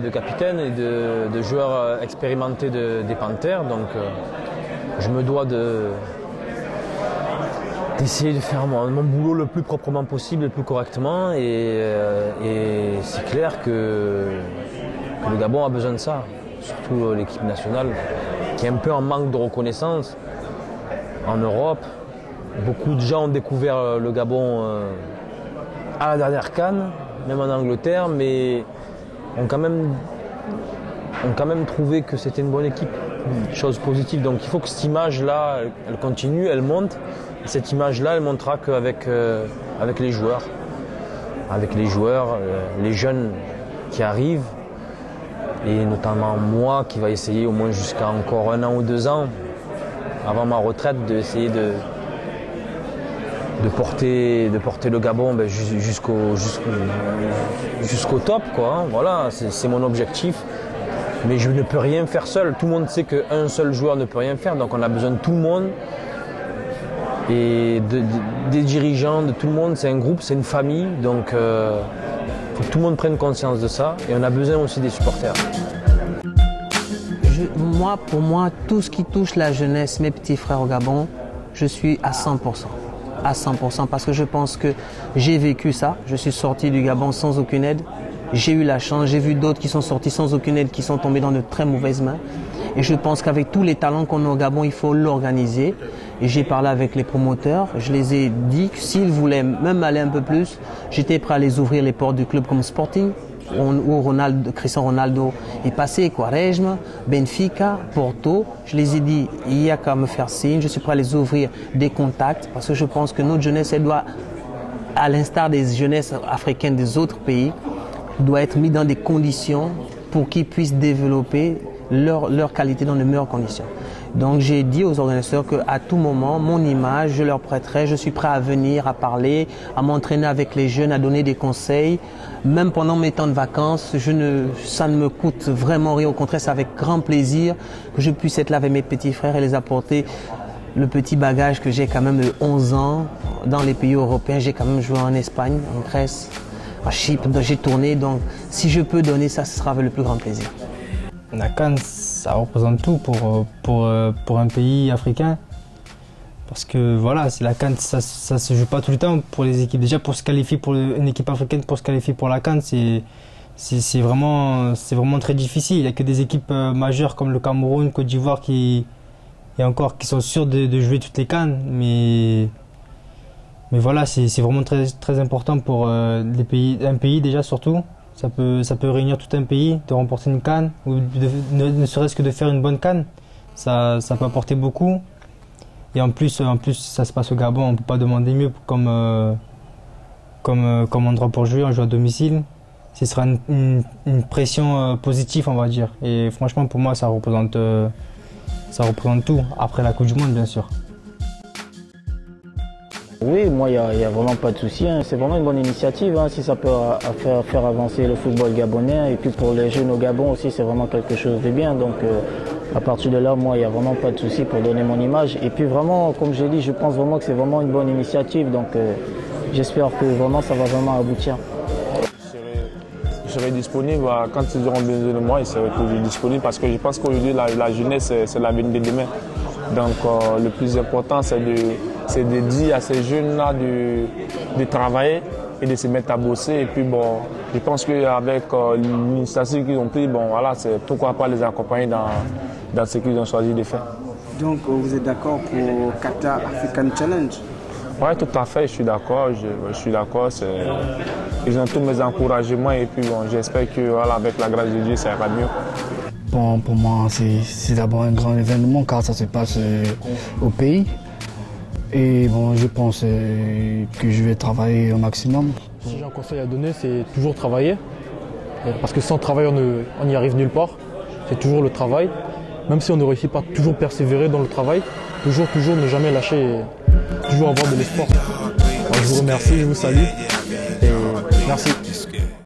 de capitaine et de joueur expérimenté des Panthères. Donc je me dois d'essayer de faire mon boulot le plus proprement possible, le plus correctement. Et c'est clair que le Gabon a besoin de ça, surtout l'équipe nationale, qui est un peu en manque de reconnaissance en Europe. Beaucoup de gens ont découvert le Gabon à la dernière CAN, même en Angleterre, mais ont quand même trouvé que c'était une bonne équipe, une chose positive. Donc il faut que cette image-là, elle continue, elle monte. Et cette image-là, elle montera qu'avec les joueurs. Avec les joueurs, les jeunes qui arrivent, et notamment moi qui va essayer au moins jusqu'à encore 1 an ou 2 ans, avant ma retraite, d'essayer de porter le Gabon jusqu'au top, quoi, hein. Voilà, c'est mon objectif. Mais je ne peux rien faire seul. Tout le monde sait qu'un seul joueur ne peut rien faire, donc on a besoin de tout le monde. Et des dirigeants, de tout le monde. C'est un groupe, c'est une famille, donc faut que tout le monde prenne conscience de ça. Et on a besoin aussi des supporters. Pour moi, tout ce qui touche la jeunesse, mes petits frères au Gabon, je suis à 100%. À 100%, parce que je pense que j'ai vécu ça. Je suis sorti du Gabon sans aucune aide. J'ai eu la chance, j'ai vu d'autres qui sont sortis sans aucune aide, qui sont tombés dans de très mauvaises mains. Et je pense qu'avec tous les talents qu'on a au Gabon, il faut l'organiser. Et j'ai parlé avec les promoteurs, je les ai dit que s'ils voulaient même aller un peu plus, j'étais prêt à les ouvrir les portes du club comme Sporting, où Cristiano Ronaldo est passé, Quaresma, Benfica, Porto. Je les ai dit, il n'y a qu'à me faire signe, je suis prêt à les ouvrir des contacts, parce que je pense que notre jeunesse, elle doit, à l'instar des jeunesses africaines des autres pays, doit être mise dans des conditions pour qu'ils puissent développer leur qualité dans de meilleures conditions. Donc j'ai dit aux organisateurs qu'à tout moment, mon image, je leur prêterai, je suis prêt à venir, à parler, à m'entraîner avec les jeunes, à donner des conseils. Même pendant mes temps de vacances, ça ne me coûte vraiment rien. Au contraire, c'est avec grand plaisir que je puisse être là avec mes petits frères et les apporter le petit bagage que j'ai quand même de 11 ans dans les pays européens. J'ai quand même joué en Espagne, en Grèce, à Chypre, j'ai tourné. Donc si je peux donner ça, ce sera avec le plus grand plaisir. La CAN, ça représente tout pour un pays africain. Parce que voilà, la CAN, ça se joue pas tout le temps pour les équipes. Déjà, pour se qualifier pour une équipe africaine, pour se qualifier pour la CAN, c'est vraiment très difficile. Il n'y a que des équipes majeures comme le Cameroun, Côte d'Ivoire qui sont sûres de jouer toutes les CAN. Mais voilà, c'est vraiment très, très important pour un pays déjà surtout. Ça peut réunir tout un pays, de remporter une CAN, ou ne serait-ce que de faire une bonne CAN. Ça peut apporter beaucoup. Et en plus, ça se passe au Gabon, on ne peut pas demander mieux comme endroit pour jouer, on joue à domicile. Ce sera une pression positive, on va dire. Et franchement, pour moi, ça représente tout. Après la Coupe du Monde, bien sûr. Oui, moi, il n'y a vraiment pas de souci, hein. C'est vraiment une bonne initiative, hein, si ça peut faire avancer le football gabonais. Et puis pour les jeunes au Gabon aussi, c'est vraiment quelque chose de bien. Donc à partir de là, moi, il n'y a vraiment pas de souci pour donner mon image. Et puis vraiment, comme j'ai dit, je pense vraiment que c'est vraiment une bonne initiative. Donc j'espère que vraiment ça va vraiment aboutir. Je serai disponible quand ils auront besoin de moi, je serai toujours disponible parce que je pense qu'aujourd'hui, la jeunesse, c'est l'avenir de demain. Donc le plus important, c'est de dire à ces jeunes-là de travailler et de se mettre à bosser. Et puis bon, je pense qu'avec l'initiative qu'ils ont pris, bon voilà, c'est pourquoi pas les accompagner dans ce qu'ils ont choisi de faire. Donc vous êtes d'accord pour Qatar African Challenge? Oui, tout à fait, je suis d'accord. Je suis d'accord. Ils ont tous mes encouragements et puis bon, j'espère que voilà, avec la grâce de Dieu, ça ira mieux. Bon, pour moi, c'est d'abord un grand événement car ça se passe au pays. Et bon, je pense que je vais travailler au maximum. Si j'ai un conseil à donner, c'est toujours travailler. Parce que sans travail, on n'y arrive nulle part. C'est toujours le travail. Même si on ne réussit pas, toujours persévérer dans le travail. Toujours ne jamais lâcher. Et toujours avoir de l'espoir. Je vous remercie, je vous salue. Et merci.